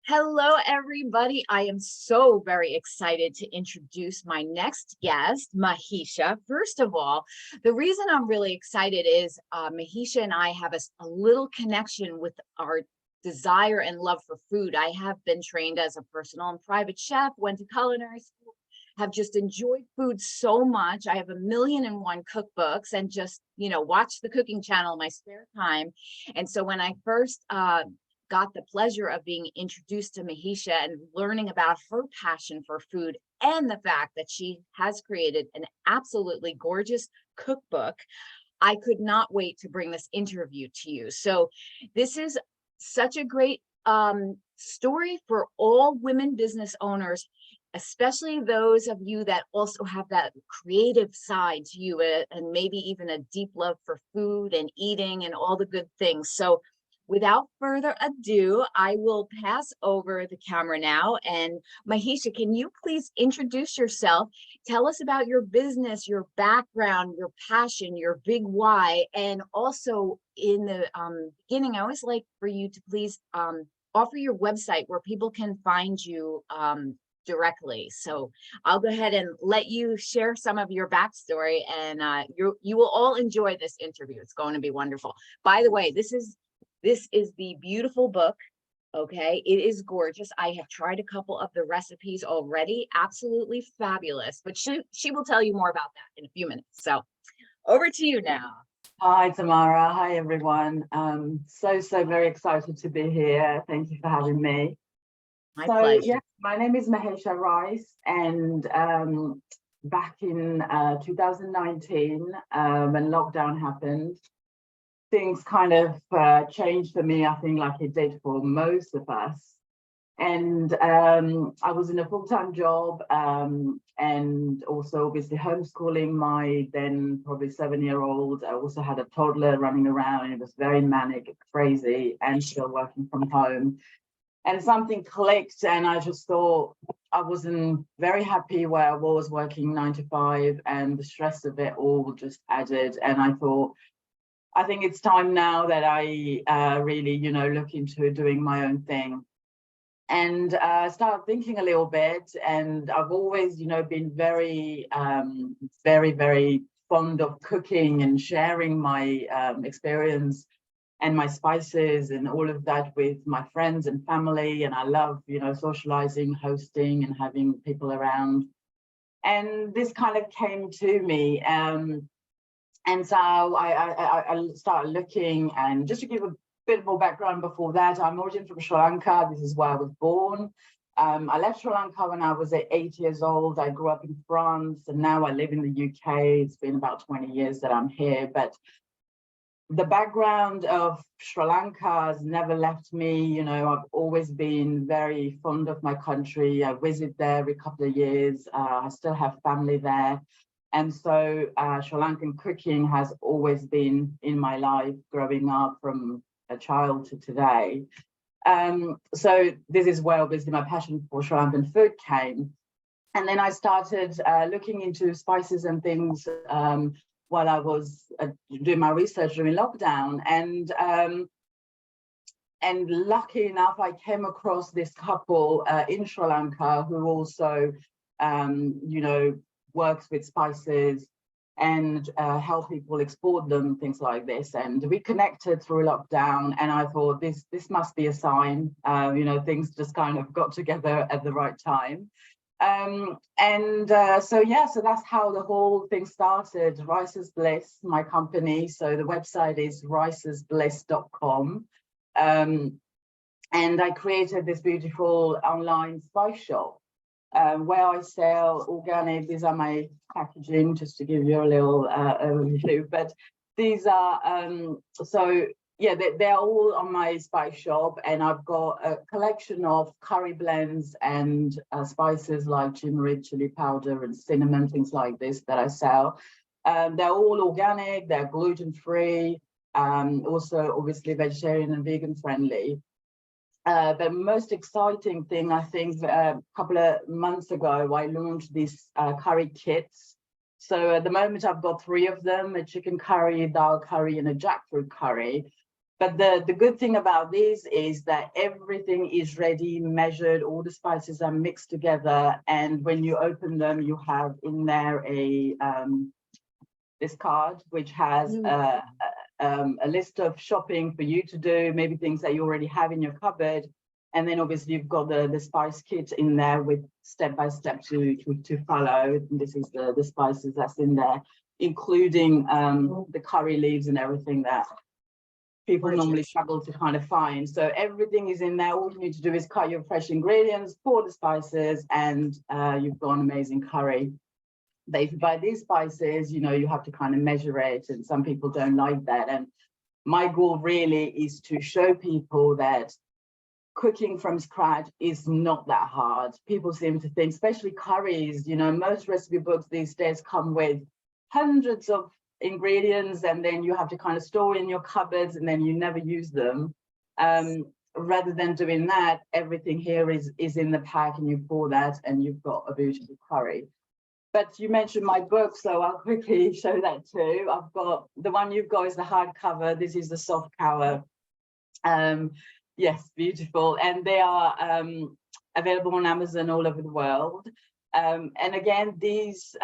Hello, everybody. I am so very excited to introduce my next guest, Mahesha. First of all, the reason I'm really excited is Mahesha and I have a little connection with our desire and love for food. I have been trained as a personal and private chef, went to culinary school, have just enjoyed food so much. I have 1,000,001 cookbooks and just, watch the cooking channel in my spare time. And so when I first got the pleasure of being introduced to Mahesha and learning about her passion for food and the fact that she has created an absolutely gorgeous cookbook, I could not wait to bring this interview to you. So this is such a great story for all women business owners, especially those of you that also have that creative side to you, and maybe even a deep love for food and eating and all the good things. So without further ado, I will pass over the camera now. And Mahesha, can you please introduce yourself? Tell us about your business, your background, your passion, your big why. And also in the beginning, I always like for you to please offer your website where people can find you directly. So I'll go ahead and let you share some of your backstory, and you will all enjoy this interview. It's going to be wonderful. By the way, this is the beautiful book. Okay, it is gorgeous. I have tried a couple of the recipes already. Absolutely fabulous. But she will tell you more about that in a few minutes. So over to you now. Hi, Tamara. Hi, everyone. So very excited to be here. Thank you for having me. My pleasure. Yeah, my name is Mahesha Rice, and back in 2019, when lockdown happened, things kind of changed for me, I think, like it did for most of us. And I was in a full-time job, and also obviously homeschooling my then probably 7-year-old. I also had a toddler running around, and it was very manic, crazy, and still working from home. And something clicked, and I just thought I wasn't very happy where I was working 9 to 5, and the stress of it all just added. And I thought, I think it's time now that I really, look into doing my own thing. And started thinking a little bit. And I've always, been very, very fond of cooking and sharing my experience and my spices and all of that with my friends and family. And I love, socializing, hosting, and having people around. And this kind of came to me. And so I started looking, and just to give a bit more background before that, I'm originally from Sri Lanka. This is where I was born. I left Sri Lanka when I was 8 years old. I grew up in France, and now I live in the UK. It's been about 20 years that I'm here, but the background of Sri Lanka has never left me. I've always been very fond of my country. I visit there every couple of years. I still have family there. And so Sri Lankan cooking has always been in my life growing up from a child to today. So this is where obviously my passion for Sri Lankan food came. And then I started looking into spices and things while I was doing my research during lockdown. And lucky enough, I came across this couple in Sri Lanka who also, works with spices and help people export them, things like this. And we connected through lockdown, and I thought this must be a sign. Things just kind of got together at the right time. So that's how the whole thing started. Rice's Bliss, my company. So the website is ricesbliss.com. And I created this beautiful online spice shop where I sell organic. These are my packaging, just to give you a little overview. But these are, they're all on my spice shop, and I've got a collection of curry blends and spices like turmeric, chili powder, and cinnamon, things like this that I sell. They're all organic, they're gluten-free, also obviously vegetarian and vegan friendly. The most exciting thing, I think, a couple of months ago, I launched these curry kits. So at the moment, I've got 3 of them: a chicken curry, a dal curry, and a jackfruit curry. But the good thing about these is that everything is ready, measured, all the spices are mixed together. And when you open them, you have in there this card, which has a list of shopping for you to do, maybe things that you already have in your cupboard. And then obviously you've got the spice kit in there with step-by-step to follow. And this is the spices that's in there, including the curry leaves and everything that people normally struggle to kind of find. So everything is in there. All you need to do is cut your fresh ingredients, pour the spices, and you've got an amazing curry. But if you buy these spices, you know, you have to kind of measure it, and some people don't like that. And my goal really is to show people that cooking from scratch is not that hard. People seem to think, especially curries, you know, most recipe books these days come with hundreds of ingredients, and then you have to kind of store in your cupboards and then you never use them. Rather than doing that, everything here is in the pack, and you pour that and you've got a beautiful curry. But you mentioned my book, so I'll quickly show that too. I've got the one you've got is the hardcover. This is the soft cover. Yes, beautiful. And they are available on Amazon all over the world. And again, these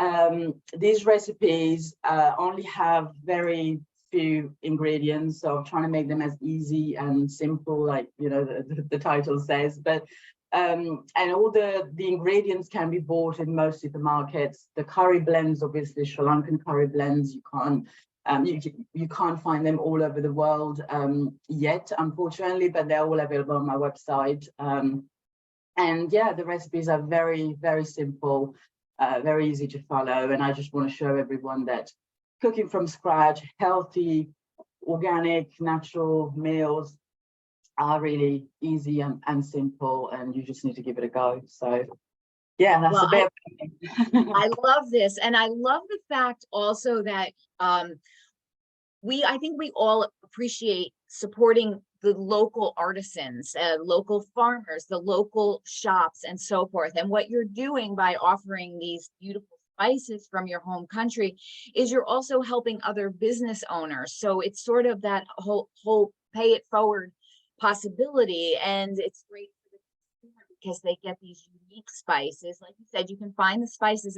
recipes only have very few ingredients, so I'm trying to make them as easy and simple, like, you know, the title says. But and all the ingredients can be bought in most supermarkets. The curry blends, obviously Sri Lankan curry blends, you can't find them all over the world yet, unfortunately, but they're all available on my website. And yeah, the recipes are very, very simple, very easy to follow. And I just want to show everyone that cooking from scratch, healthy, organic, natural meals are really easy and simple, and you just need to give it a go. So yeah, that's a bit. I love this. And I love the fact also that I think we all appreciate supporting the local artisans, local farmers, the local shops, and so forth. And what you're doing by offering these beautiful spices from your home country is you're also helping other business owners. So it's sort of that whole pay it forward possibility. And it's great for the consumer because they get these unique spices. Like you said, you can find the spices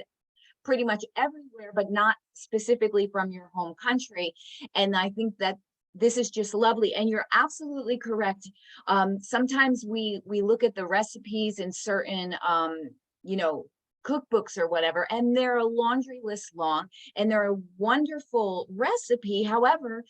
pretty much everywhere, but not specifically from your home country. And I think that this is just lovely. And you're absolutely correct. Sometimes we look at the recipes in certain, you know, cookbooks or whatever, and they're a laundry list long, and they're a wonderful recipe. However,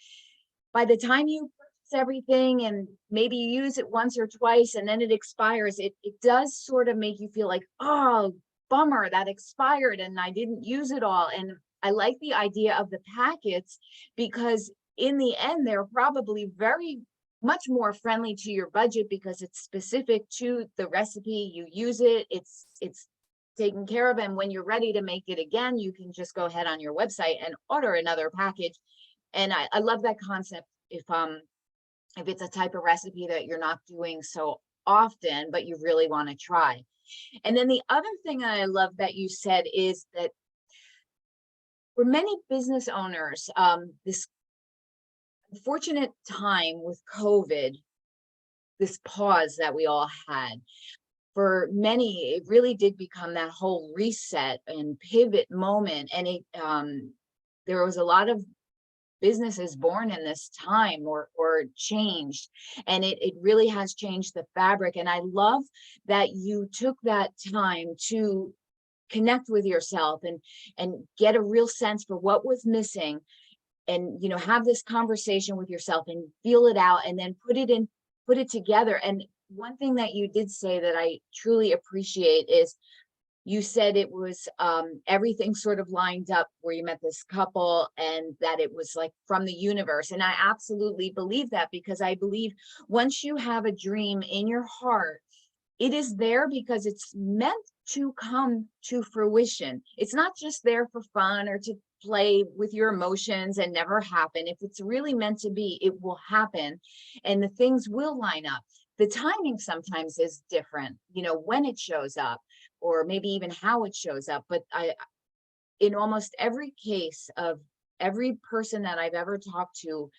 by the time you purchase everything and maybe you use it once or twice and then it expires, it does sort of make you feel like, oh, bummer, that expired and I didn't use it all. And I like the idea of the packets because in the end, they're probably very much more friendly to your budget because it's specific to the recipe. You use it, it's taken care of. And when you're ready to make it again, you can just go ahead on your website and order another package. And I love that concept if it's a type of recipe that you're not doing so often, but you really want to try. And then the other thing I love that you said is that for many business owners, this unfortunate time with COVID, this pause that we all had, for many, it really did become that whole reset and pivot moment. And there was a lot of businesses born in this time or changed, and it really has changed the fabric. And I love that you took that time to connect with yourself and get a real sense for what was missing, and, you know, have this conversation with yourself and feel it out, and then put it together. And one thing that you did say that I truly appreciate is you said it was everything sort of lined up where you met this couple, and that it was like from the universe. And I absolutely believe that, because I believe once you have a dream in your heart, it is there because it's meant to come to fruition. It's not just there for fun or to play with your emotions and never happen. If it's really meant to be, it will happen, and the things will line up. The timing sometimes is different, you know, when it shows up, or maybe even how it shows up. But in almost every case of every person that I've ever talked to,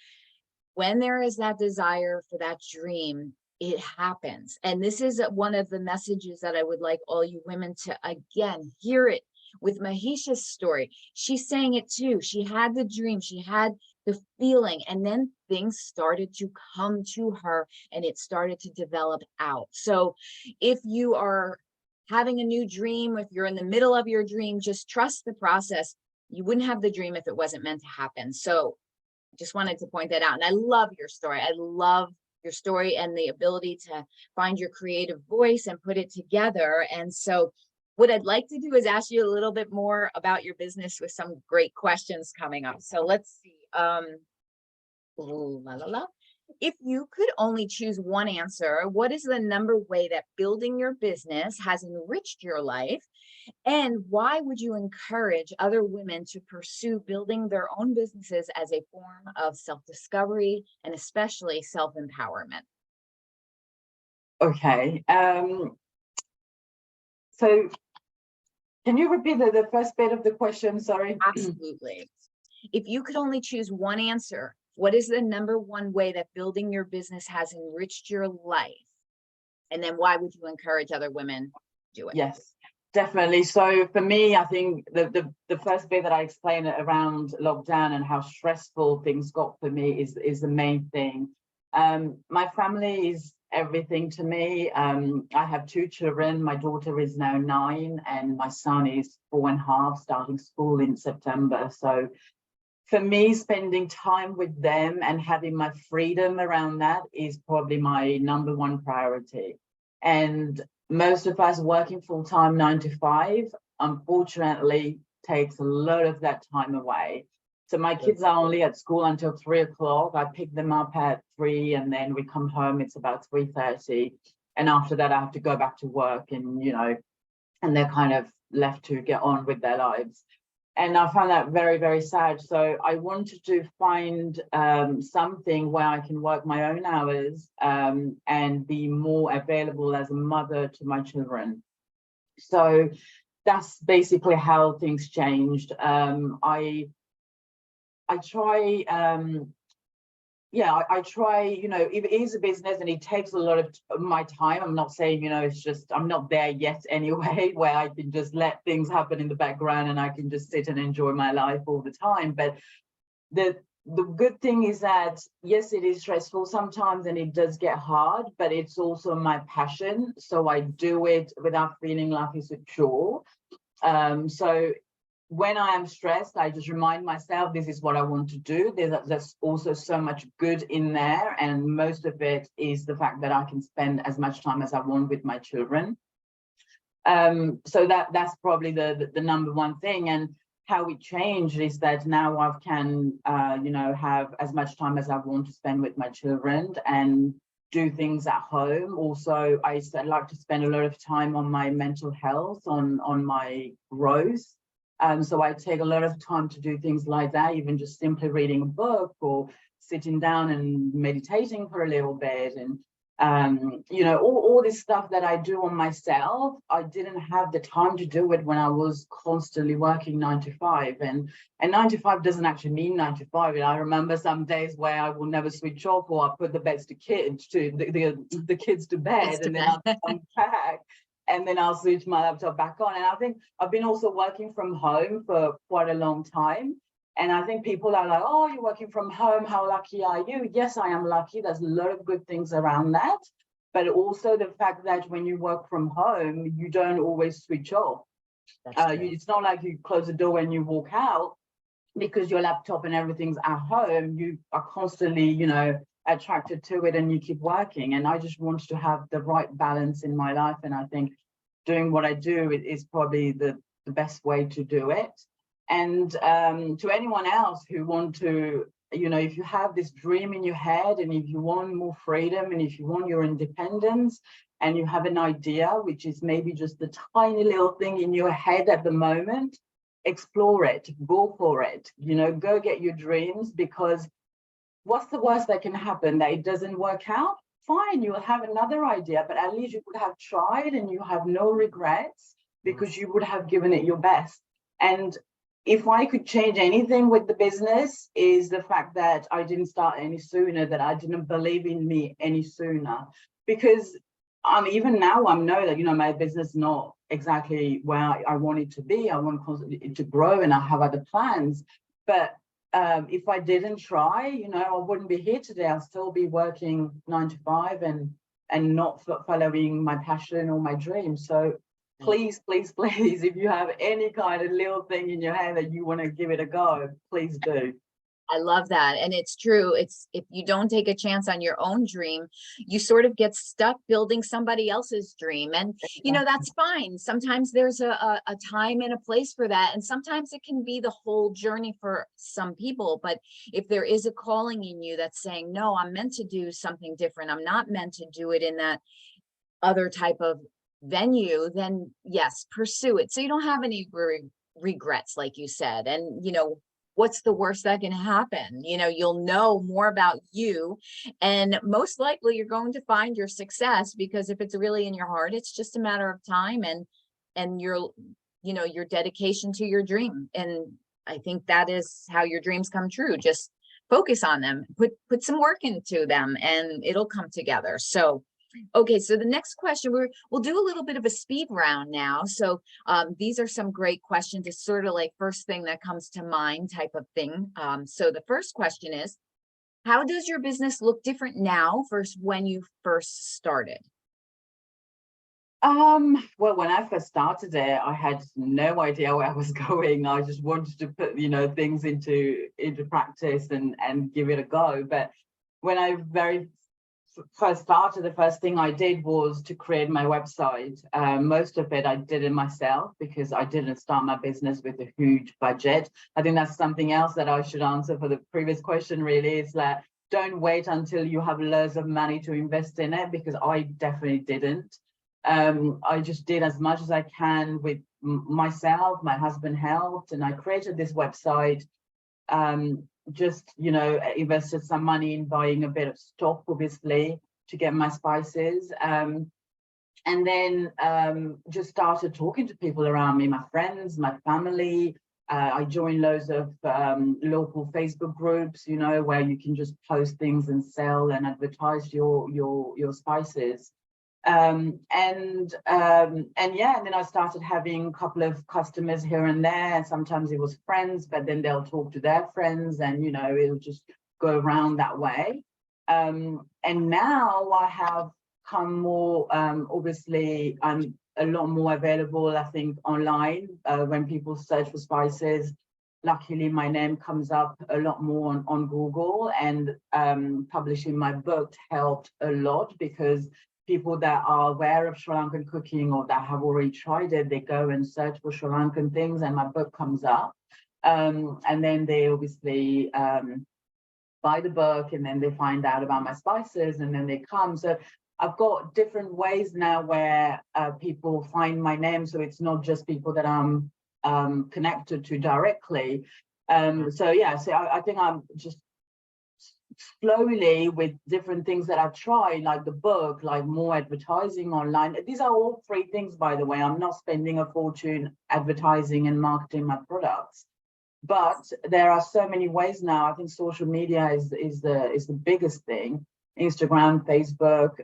when there is that desire for that dream, it happens. And this is one of the messages that I would like all you women to again hear it with Mahesha's story. She's saying it too. She had the dream, she had the feeling, and then things started to come to her and it started to develop out. So if you are having a new dream, if you're in the middle of your dream, just trust the process. You wouldn't have the dream if it wasn't meant to happen. So just wanted to point that out. And I love your story. I love your story and the ability to find your creative voice and put it together. And so what I'd like to do is ask you a little bit more about your business with some great questions coming up. So let's see. Ooh, la, la, la. If you could only choose one answer, what is the number way that building your business has enriched your life? And why would you encourage other women to pursue building their own businesses as a form of self-discovery and especially self-empowerment? Okay. So can you repeat the first bit of the question? Sorry. Absolutely. If you could only choose one answer, what is the number one way that building your business has enriched your life? And then why would you encourage other women to do it? Yes, definitely. So for me, I think the first bit that I explained around lockdown and how stressful things got for me is the main thing. My family is everything to me. I have two children. My daughter is now 9 and my son is 4.5, starting school in September. So for me, spending time with them and having my freedom around that is probably my number one priority. And most of us working full-time 9 to 5, unfortunately, takes a lot of that time away. So my kids are only at school until 3 o'clock. I pick them up at 3 and then we come home, it's about 3:30. And after that, I have to go back to work and, and they're kind of left to get on with their lives. And I found that very, very sad. So I wanted to find something where I can work my own hours and be more available as a mother to my children. So that's basically how things changed. I try, I try, if it is a business and it takes a lot of my time, I'm not saying, it's just, I'm not there yet anyway, where I can just let things happen in the background and I can just sit and enjoy my life all the time. But the good thing is that, yes, it is stressful sometimes and it does get hard, but it's also my passion. So I do it without feeling like it's a chore. So when I am stressed, I just remind myself, this is what I want to do. There's also so much good in there. And most of it is the fact that I can spend as much time as I want with my children. So that's probably the number one thing. And how it changed is that now I can, have as much time as I want to spend with my children and do things at home. Also, I like to spend a lot of time on my mental health, on my growth. So I take a lot of time to do things like that, even just simply reading a book or sitting down and meditating for a little bit. And, all this stuff that I do on myself, I didn't have the time to do it when I was constantly working 9 to 5. And 9 to 5 doesn't actually mean 9 to 5. And I remember some days where I will never switch off or I put the kids to bed and then I'll come back. And then I'll switch my laptop back on. And I think I've been also working from home for quite a long time. And I think people are like, oh, you're working from home. How lucky are you? Yes, I am lucky. There's a lot of good things around that. But also the fact that when you work from home, you don't always switch off. It's not like you close the door and you walk out because your laptop and everything's at home. You are constantly, attracted to it and you keep working. And I just wanted to have the right balance in my life. And I think doing what I do is probably the best way to do it. And to anyone else who want to, if you have this dream in your head and if you want more freedom and if you want your independence and you have an idea, which is maybe just a tiny little thing in your head at the moment, explore it, go for it, go get your dreams, because what's the worst that can happen? That it doesn't work out? Fine, you'll have another idea, but at least you would have tried and you have no regrets because you would have given it your best. And if I could change anything with the business, is the fact that I didn't start any sooner, that I didn't believe in me any sooner. Because even now I know that, my business is not exactly where I want it to be. I want it to grow, and I have other plans. But if I didn't try, I wouldn't be here today. I'll still be working 9 to 5 and not following my passion or my dream. So please, please, please, if you have any kind of little thing in your head that you want to give it a go, please do. I love that. And it's true. It's, if you don't take a chance on your own dream, you sort of get stuck building somebody else's dream. And, that's fine. Sometimes there's a time and a place for that. And sometimes it can be the whole journey for some people. But if there is a calling in you that's saying, no, I'm meant to do something different, I'm not meant to do it in that other type of venue, then yes, pursue it. So you don't have any regrets, like you said. And, what's the worst that can happen? You'll know more about you, and most likely you're going to find your success, because if it's really in your heart, it's just a matter of time and your dedication to your dream. And I think that is how your dreams come true. Just focus on them, put some work into them, and it'll come together. So okay, so the next question, we'll do a little bit of a speed round now. So these are some great questions. It's sort of like first thing that comes to mind type of thing. So the first question is, how does your business look different now versus when you first started? Well, when I first started it, I had no idea where I was going. I just wanted to put, things into practice and give it a go. But when I first started, the first thing I did was to create my website. Most of it I did it myself, because I didn't start my business with a huge budget. I think that's something else that I should answer for the previous question, really, is that don't wait until you have loads of money to invest in it, because I definitely didn't. I just did as much as I can with myself. My husband helped, and I created this website. Just invested some money in buying a bit of stock, obviously, to get my spices, and then just started talking to people around me, my friends, my family. I joined loads of local Facebook groups, where you can just post things and sell and advertise your spices. And then I started having a couple of customers here and there. Sometimes it was friends, but then they'll talk to their friends, and it'll just go around that way. And now I have come more, obviously I'm a lot more available, I think, online. When people search for spices, luckily my name comes up a lot more on Google, and publishing my book helped a lot, because people that are aware of Sri Lankan cooking or that have already tried it, they go and search for Sri Lankan things, and my book comes up. And then they obviously buy the book, and then they find out about my spices, and then they come. So I've got different ways now where people find my name. So it's not just people that I'm connected to directly. So I think I'm just slowly, with different things that I've tried, like the book, like more advertising online. These are all free things, by the way. I'm not spending a fortune advertising and marketing my products, but there are so many ways now. I think social media is the biggest thing. Instagram, Facebook,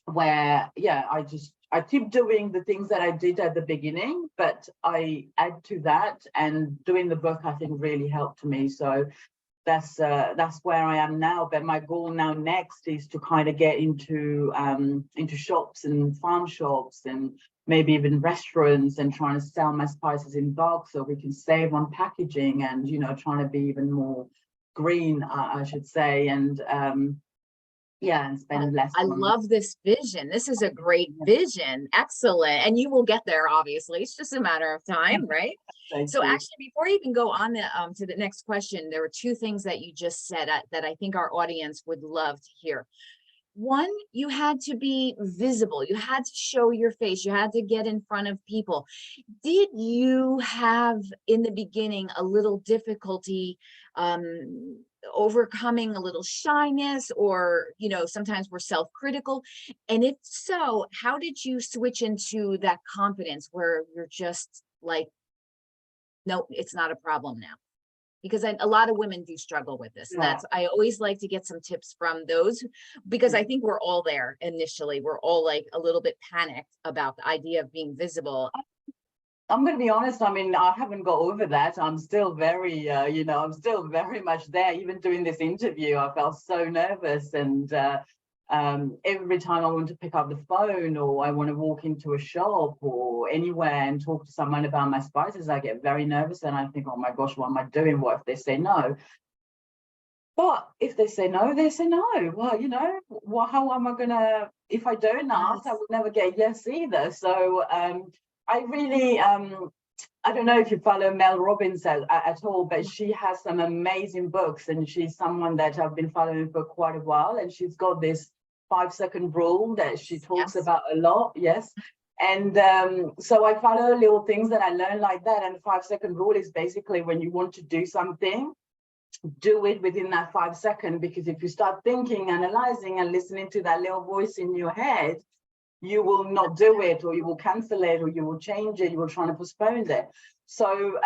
where I keep doing the things that I did at the beginning, but I add to that, and doing the book, I think, really helped me. So that's where I am now. But my goal now next is to kind of get into shops and farm shops, and maybe even restaurants, and trying to sell my spices in bulk, so we can save on packaging, and trying to be even more green, I should say, and and spend less. I love this vision. This is a great vision. Excellent. And you will get there, obviously. It's just a matter of time, right? So actually, before you even go on to the next question, there were two things that you just said that I think our audience would love to hear. One, you had to be visible. You had to show your face. You had to get in front of people. Did you have, in the beginning, a little difficulty overcoming a little shyness, or sometimes we're self-critical? And if so, how did you switch into that confidence where you're just like no, it's not a problem now. Because a lot of women do struggle with this. And that's, I always like to get some tips from those, because I think we're all there initially. We're all like a little bit panicked about the idea of being visible. I'm going to be honest. I mean, I haven't got over that. I'm still very, I'm still very much there. Even doing this interview, I felt so nervous. And every time I want to pick up the phone, or I want to walk into a shop or anywhere and talk to someone about my spices, I get very nervous and I think, oh my gosh, what am I doing? What if they say no? But if they say no, they say no. Well, how am I going to, if I don't ask, I will never get yes either. So I really, I don't know if you follow Mel Robbins at all, but she has some amazing books, and she's someone that I've been following for quite a while. And she's got this 5-second rule that she talks about a lot. Yes. And so I follow little things that I learned like that. And the 5-second rule is basically, when you want to do something, do it within that 5 seconds, because if you start thinking, analyzing, and listening to that little voice in your head, you will not do it, or you will cancel it, or you will change it, you will try to postpone it. So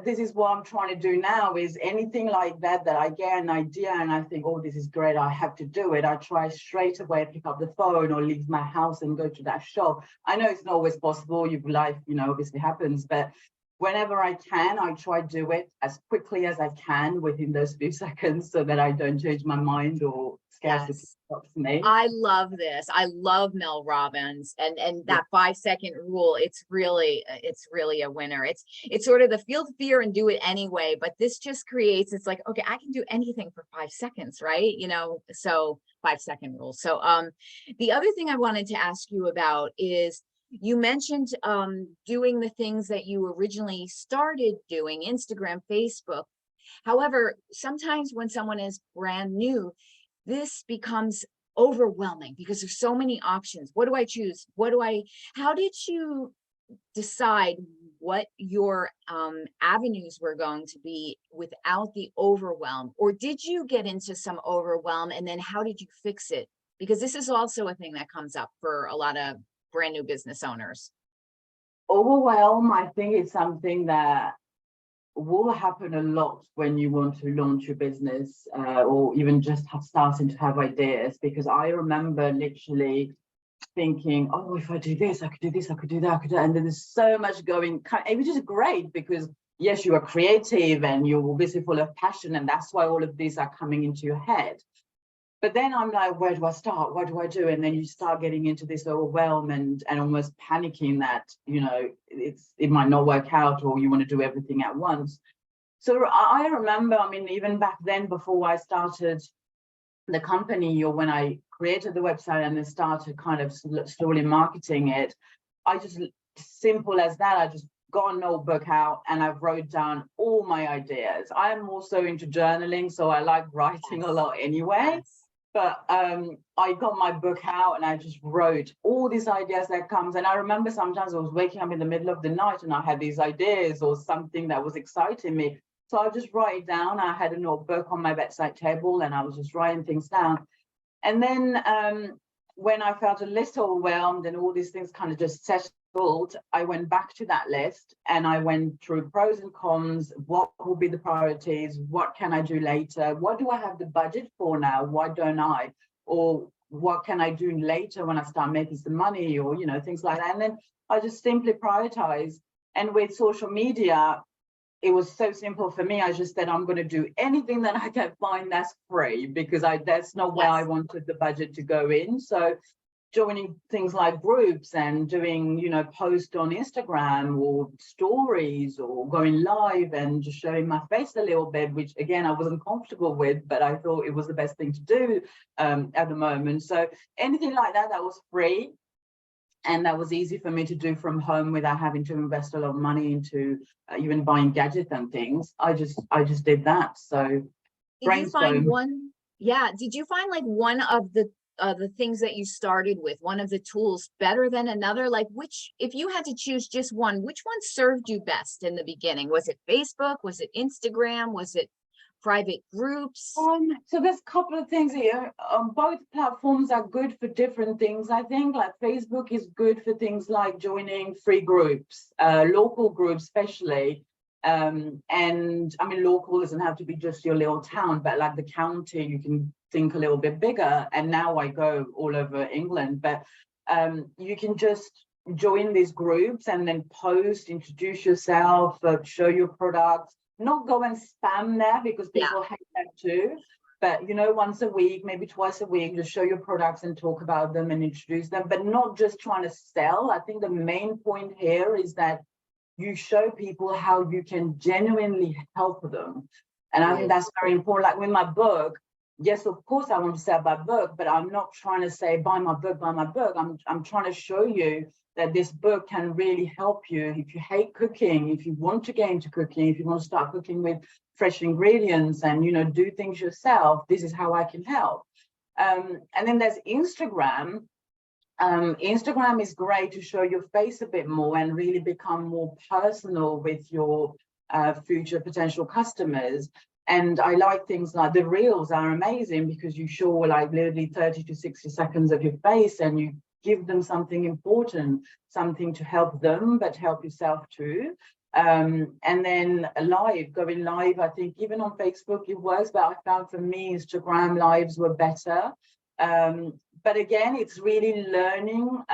this is what I'm trying to do now, is anything like that I get an idea and I think, oh, this is great, I have to do it, I try straight away, pick up the phone or leave my house and go to that shop. I know it's not always possible, your life, obviously happens, but whenever I can, I try to do it as quickly as I can within those few seconds, so that I don't change my mind or scarcity stops me. I love this. I love Mel Robbins, and that 5-second rule. It's really a winner. It's sort of the feel the fear and do it anyway. But this just creates, it's like, okay, I can do anything for 5 seconds, right? So 5-second rule. So the other thing I wanted to ask you about is, you mentioned doing the things that you originally started doing, Instagram, Facebook. However, sometimes when someone is brand new, this becomes overwhelming because there's so many options. What do I choose? How did you decide what your avenues were going to be without the overwhelm? Or did you get into some overwhelm, and then how did you fix it? Because this is also a thing that comes up for a lot of brand new business owners. Overwhelm, I think it's something that will happen a lot when you want to launch your business, or even just starting to have ideas. Because I remember literally thinking, oh, if I do this, I could do this, I could do that, I could do that. And then there's so much going, which is great, because yes, you are creative and you're obviously full of passion, and that's why all of these are coming into your head. But then I'm like, where do I start? What do I do? And then you start getting into this overwhelm and almost panicking that, it might not work out, or you want to do everything at once. So I remember, even back then, before I started the company, or when I created the website and then started kind of slowly marketing it, I just, simple as that, I just got a notebook out and I wrote down all my ideas. I'm also into journaling, so I like writing a lot anyway. But I got my book out and I just wrote all these ideas that comes. And I remember sometimes I was waking up in the middle of the night and I had these ideas or something that was exciting me. So I just write it down. I had a notebook on my bedside table and I was just writing things down. And then when I felt a little overwhelmed and all these things kind of just settled, I went back to that list and I went through pros and cons. What will be the priorities? What can I do later? What do I have the budget for now? Why don't I? Or what can I do later when I start making some money, or, things like that. And then I just simply prioritize. And with social media, it was so simple for me. I just said, I'm going to do anything that I can find that's free, because that's not where I wanted the budget to go in. So joining things like groups and doing, posts on Instagram or stories, or going live and just showing my face a little bit, which again, I wasn't comfortable with, but I thought it was the best thing to do at the moment. So anything like that was free. And that was easy for me to do from home without having to invest a lot of money into even buying gadgets and things. I just did that. So did you find like one of the things that you started with, one of the tools, better than another? Like, if you had to choose just one, which one served you best in the beginning? Was it Facebook? Was it Instagram? Was it private groups? So there's a couple of things here. Both platforms are good for different things. I think like Facebook is good for things like joining free groups, local groups especially. And I mean, local doesn't have to be just your little town, but like the county, you can think a little bit bigger. And now I go all over England, but you can just join these groups and then post, introduce yourself, show your products. Not go and spam there because people hate that too. But, you know, once a week, maybe twice a week, just show your products and talk about them and introduce them, but not just trying to sell. I think the main point here is that you show people how you can genuinely help them. And I think that's very important. Like with my book, yes, of course, I want to sell my book, but I'm not trying to say, buy my book, buy my book. I'm trying to show you that this book can really help you if you hate cooking, if you want to get into cooking, if you want to start cooking with fresh ingredients and, you know, do things yourself. This is how I can help. And then there's Instagram. Instagram is great to show your face a bit more and really become more personal with your future potential customers. And I like things like the reels are amazing because you show like literally 30 to 60 seconds of your face and you give them something important, something to help them, but help yourself too. And then going live, I think even on Facebook it works, but I found for me Instagram lives were better. But again, it's really learning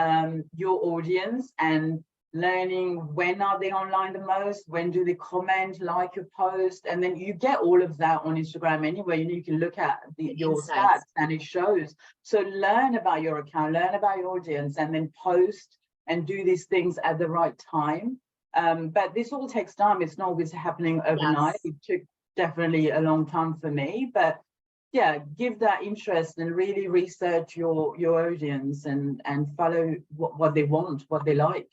your audience and learning when are they online the most, when do they comment, like your post, and then you get all of that on Instagram anyway. You can look at your stats and it shows. So learn about your account, learn about your audience, and then post and do these things at the right time. But this all takes time. It's not always happening overnight. It took definitely a long time for me, but yeah, give that interest and really research your audience and follow what they want, what they like.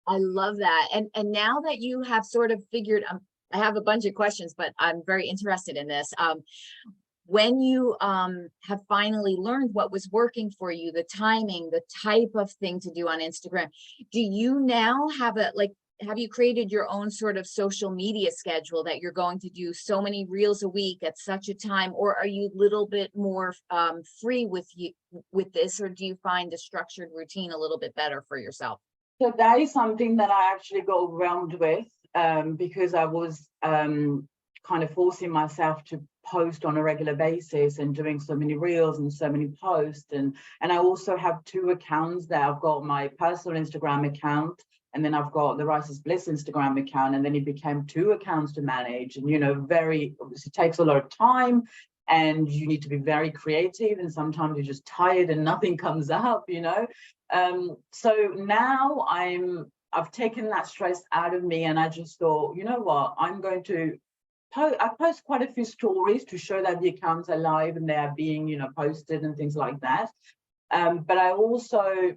I love that. And now that you have sort of figured, I have a bunch of questions, but I'm very interested in this. When you have finally learned what was working for you, the timing, the type of thing to do on Instagram, do you now have have you created your own sort of social media schedule that you're going to do so many reels a week at such a time, or are you a little bit more free with this, or do you find the structured routine a little bit better for yourself? So that is something that I actually got overwhelmed with because I was kind of forcing myself to post on a regular basis and doing so many reels and so many posts. And I also have two accounts there. I've got my personal Instagram account, and then I've got the Rice's Bliss Instagram account, and then it became two accounts to manage. And, you know, it takes a lot of time and you need to be very creative. And sometimes you're just tired and nothing comes up, you know. So now I've taken that stress out of me, and I just thought, you know what, I'm going to I post quite a few stories to show that the accounts are live and they are being, you know, posted and things like that. But I also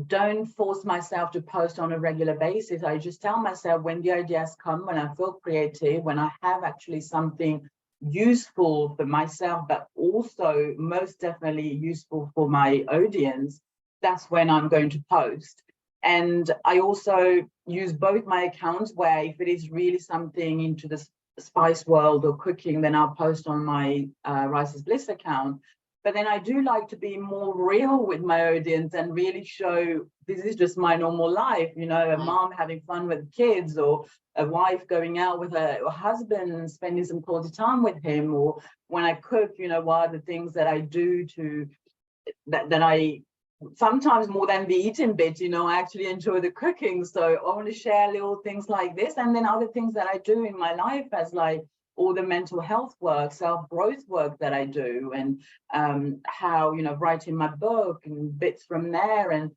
don't force myself to post on a regular basis. I just tell myself when the ideas come, when I feel creative, when I have actually something useful for myself, but also most definitely useful for my audience, that's when I'm going to post. And I also use both my accounts, where if it is really something into the spice world or cooking, then I'll post on my Rice's Bliss account. But then I do like to be more real with my audience and really show this is just my normal life, you know, a mom having fun with kids, or a wife going out with her husband and spending some quality time with him, or when I cook, you know, what are the things that I do that I sometimes more than the eating bit, you know, I actually enjoy the cooking. So I want to share little things like this, and then other things that I do in my life, as like all the mental health work, self-growth work that I do, and how, you know, writing my book and bits from there, and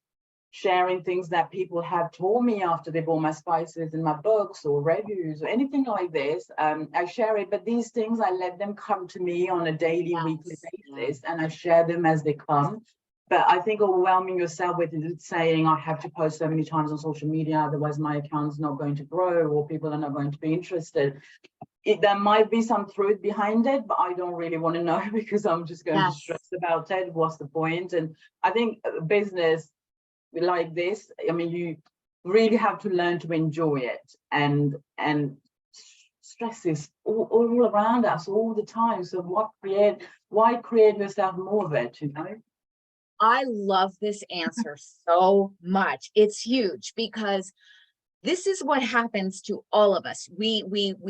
sharing things that people have told me after they bought my spices in my books or reviews or anything like this. I share it, but these things, I let them come to me on a daily, weekly basis, and I share them as they come. But I think overwhelming yourself with it, saying I have to post so many times on social media, otherwise my account's not going to grow or people are not going to be interested. There might be some truth behind it, but I don't really want to know because I'm just going to stress about it. What's the point? And I think business like this, I mean, you really have to learn to enjoy it and stress is all around us all the time. So why create yourself more of it, you know? I love this answer so much. It's huge because this is what happens to all of us. We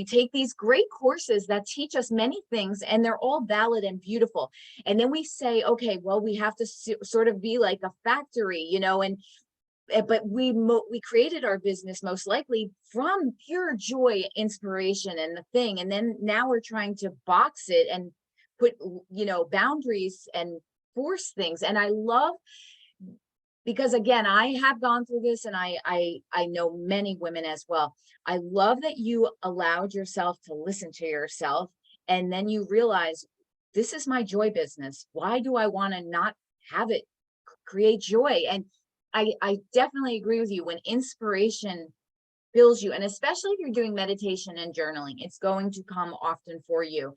take these great courses that teach us many things, and they're all valid and beautiful. And then we say, okay, well, we have to sort of be like a factory, you know, and but we created our business most likely from pure joy, inspiration, and the thing. And then now we're trying to box it and put, you know, boundaries and force things. And I love, because again, I have gone through this, and I know many women as well. I love that you allowed yourself to listen to yourself, and then you realize, this is my joy business. Why do I want to not have it create joy? And I definitely agree with you. When inspiration fills you, and especially if you're doing meditation and journaling, it's going to come often for you.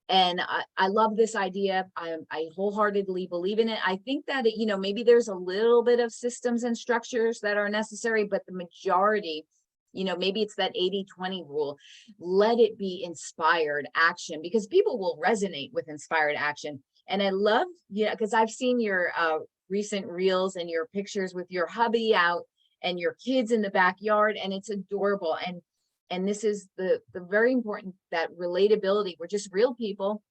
And I love this idea. I wholeheartedly believe in it. I think that you know, maybe there's a little bit of systems and structures that are necessary, but the majority, you know, maybe it's that 80-20 rule. Let it be inspired action, because people will resonate with inspired action. And I love, you know, because I've seen your recent reels and your pictures with your hubby out and your kids in the backyard, and it's adorable. And this is the very important, that relatability. We're just real people,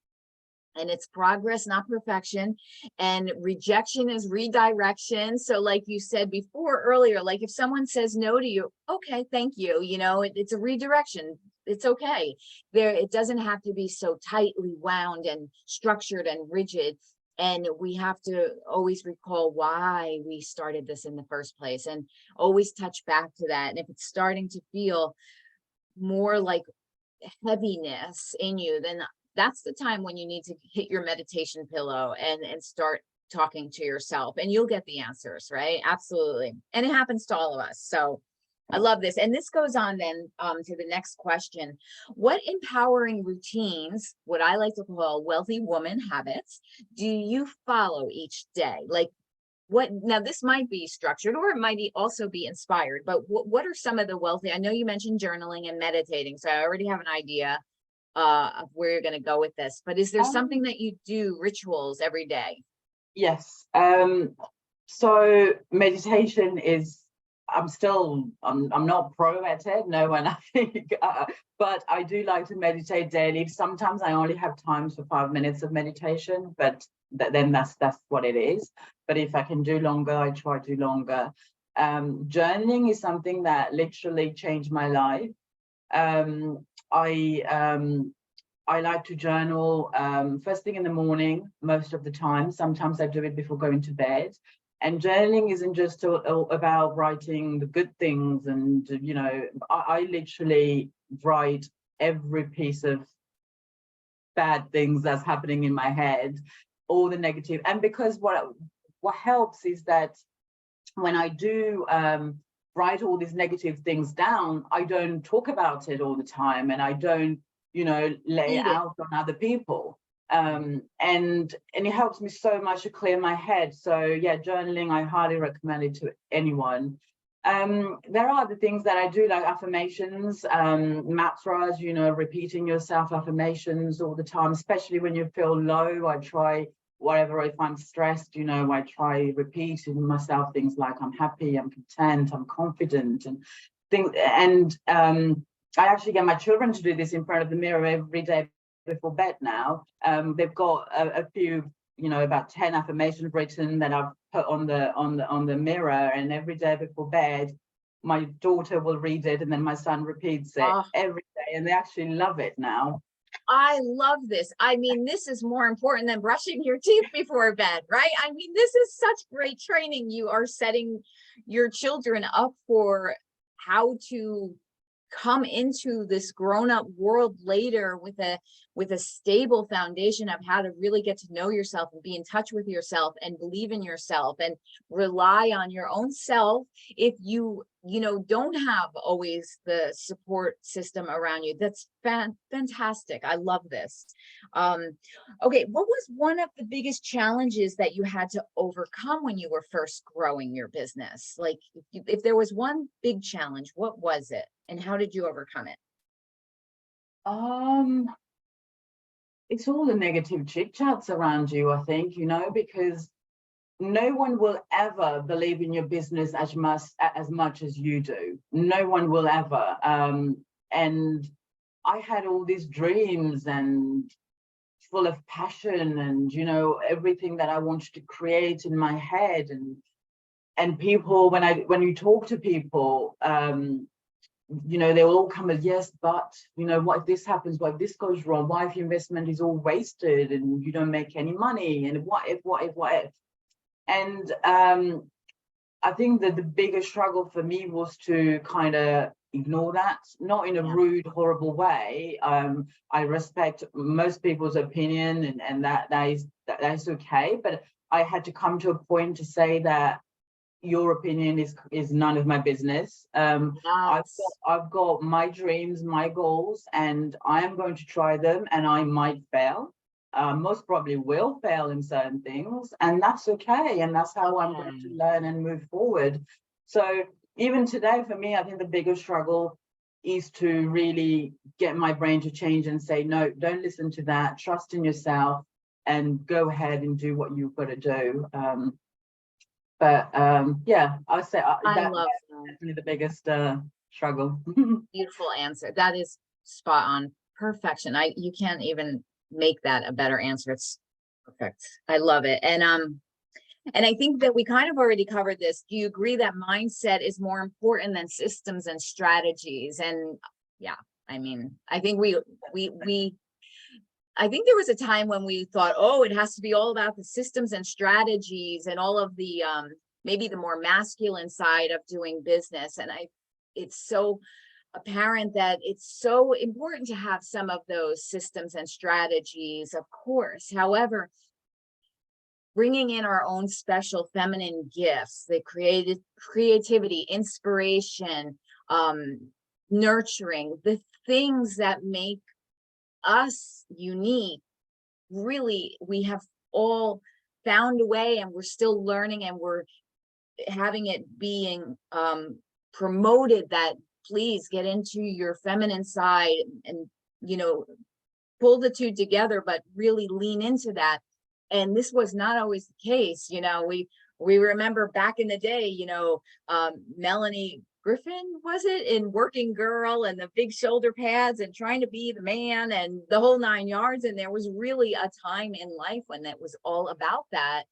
and it's progress, not perfection. And rejection is redirection. So like you said before earlier, like if someone says no to you, okay, thank you, you know, it's a redirection. It's okay. It doesn't have to be so tightly wound and structured and rigid. And we have to always recall why we started this in the first place, and always touch back to that. And if it's starting to feel more like heaviness in you, then that's the time when you need to hit your meditation pillow and start talking to yourself, and you'll get the answers, right? Absolutely. And it happens to all of us. So I love this. And this goes on then to the next question. What empowering routines, what I like to call wealthy woman habits, do you follow each day? Like, what, now this might be structured, or it might also be inspired, but what are some of the wealthy? I know you mentioned journaling and meditating, so I already have an idea of where you're going to go with this, but is there something that you do, rituals every day? Yes. So meditation is, I'm not pro at it, no one, I think, but I do like to meditate daily. Sometimes I only have time for 5 minutes of meditation, but then that's what it is. But if I can do longer, I try to do longer. Journaling is something that literally changed my life. I like to journal first thing in the morning, most of the time. Sometimes I do it before going to bed. And journaling isn't just about writing the good things. And, you know, I literally write every piece of bad things that's happening in my head, all the negative. And because what helps is that when I do write all these negative things down, I don't talk about it all the time, and I don't, you know, lay it out on other people. And it helps me so much to clear my head. So yeah, journaling, I highly recommend it to anyone. There are other things that I do, like affirmations, mantras, you know, repeating yourself affirmations all the time, especially when you feel low. I try, whatever, if I'm stressed, you know, I try repeating myself things like I'm happy, I'm content, I'm confident, and things. And I actually get my children to do this in front of the mirror every day before bed now. They've got a few, you know, about 10 affirmations written that I've put on the mirror, and every day before bed, my daughter will read it, and then my son repeats it every day, and they actually love it now. I love this. I mean, this is more important than brushing your teeth before bed, right? I mean, this is such great training. You are setting your children up for how to come into this grown-up world later with a stable foundation of how to really get to know yourself and be in touch with yourself and believe in yourself and rely on your own self if you know, don't have always the support system around you. That's fantastic. I love this. Okay, what was one of the biggest challenges that you had to overcome when you were first growing your business? Like, if there was one big challenge, what was it, and how did you overcome it? It's all the negative chit chats around you, I think, because no one will ever believe in your business as much as you do. No one will ever. And I had all these dreams and full of passion and, everything that I wanted to create in my head. And people, when you talk to people, they will all come as, yes, but, what if this happens, what if this goes wrong, why if your investment is all wasted and you don't make any money, and what if. And I think that the biggest struggle for me was to kind of ignore that, not in a rude, horrible way. I respect most people's opinion, and that is okay. But I had to come to a point to say that your opinion is none of my business. I've got my dreams, my goals, and I am going to try them, and I might fail. Most probably will fail in certain things, and that's okay. And that's how I'm going to learn and move forward. So even today, for me, I think the biggest struggle is to really get my brain to change and say, no, don't listen to that. Trust in yourself and go ahead and do what you've got to do. Yeah, I say that's definitely the biggest struggle. Beautiful answer. That is spot on. Perfection. You can't even make that a better answer. It's perfect. I love it. And I think that we kind of already covered this. Do you agree that mindset is more important than systems and strategies? And yeah, I mean, I think I think there was a time when we thought, oh, it has to be all about the systems and strategies and all of the maybe the more masculine side of doing business. And it's so apparent that it's so important to have some of those systems and strategies, of course. However, bringing in our own special feminine gifts, the creativity, inspiration, nurturing, the things that make us unique, really, we have all found a way, and we're still learning, and we're having it being promoted that please get into your feminine side and pull the two together, but really lean into that. And this was not always the case. We remember back in the day, Melanie Griffin, was it, in Working Girl, and the big shoulder pads and trying to be the man and the whole 9 yards. And there was really a time in life when that was all about that.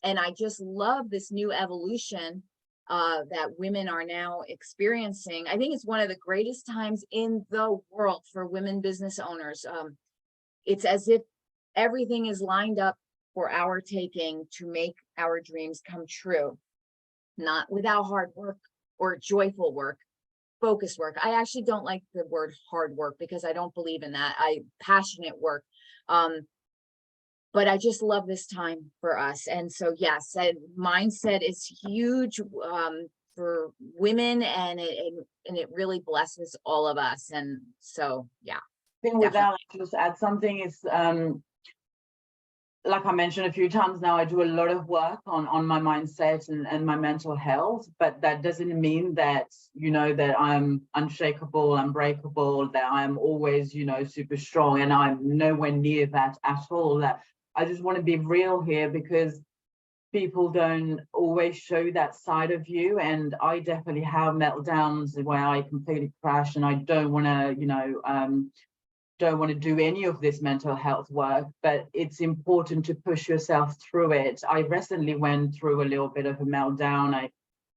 And I just love this new evolution that women are now experiencing. I think it's one of the greatest times in the world for women business owners. It's as if everything is lined up for our taking to make our dreams come true, not without hard work or joyful work, focused work. I actually don't like the word hard work because I don't believe in that. Passionate work. But I just love this time for us. And so, yes, mindset is huge for women, and it really blesses all of us. And so, yeah. I think with that, I'll just add something is, like I mentioned a few times now, I do a lot of work on my mindset and my mental health, but that doesn't mean that, that I'm unshakable, unbreakable, that I'm always, super strong, and I'm nowhere near that at all. That I just want to be real here, because people don't always show that side of you. And I definitely have meltdowns where I completely crash and I don't want to do any of this mental health work, but it's important to push yourself through it. I recently went through a little bit of a meltdown. I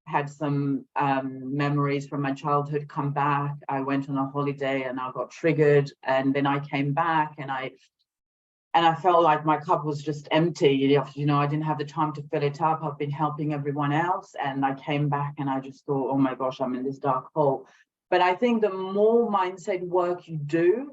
had some memories from my childhood come back. I went on a holiday and I got triggered, and then I came back and I felt like my cup was just empty. I didn't have the time to fill it up. I've been helping everyone else, and I came back and I just thought, oh my gosh, I'm in this dark hole. But I think the more mindset work you do,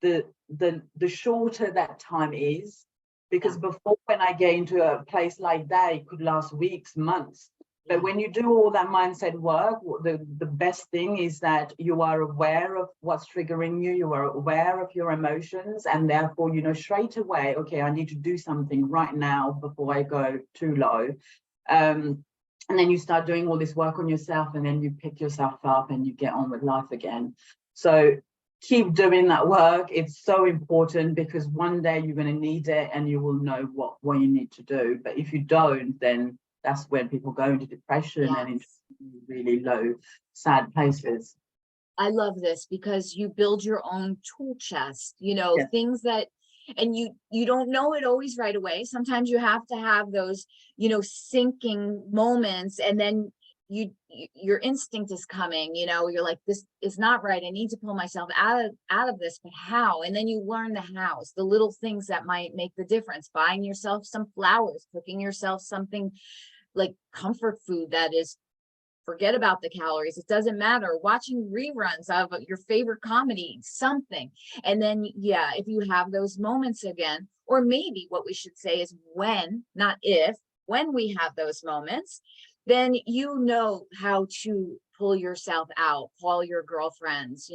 the shorter that time is, because before, when I get into a place like that, it could last weeks, months. But when you do all that mindset work, the best thing is that you are aware of what's triggering you, you are aware of your emotions, and therefore, straight away, okay, I need to do something right now before I go too low. And then you start doing all this work on yourself, and then you pick yourself up and you get on with life again. So keep doing that work. It's so important, because one day you're going to need it and you will know what you need to do. But if you don't, then that's when people go into depression and into Yes. really low, sad places. I love this because you build your own tool chest, Yeah. things that, and you don't know it always right away. Sometimes you have to have those, sinking moments, and then your instinct is coming, you're like, this is not right. I need to pull myself out of this, but how? And then you learn the hows, the little things that might make the difference. Buying yourself some flowers, cooking yourself something like comfort food that is, forget about the calories, it doesn't matter, watching reruns of your favorite comedy, something. And then, yeah, if you have those moments again, or maybe what we should say is when, not if, when we have those moments, then you know how to pull yourself out, call your girlfriends,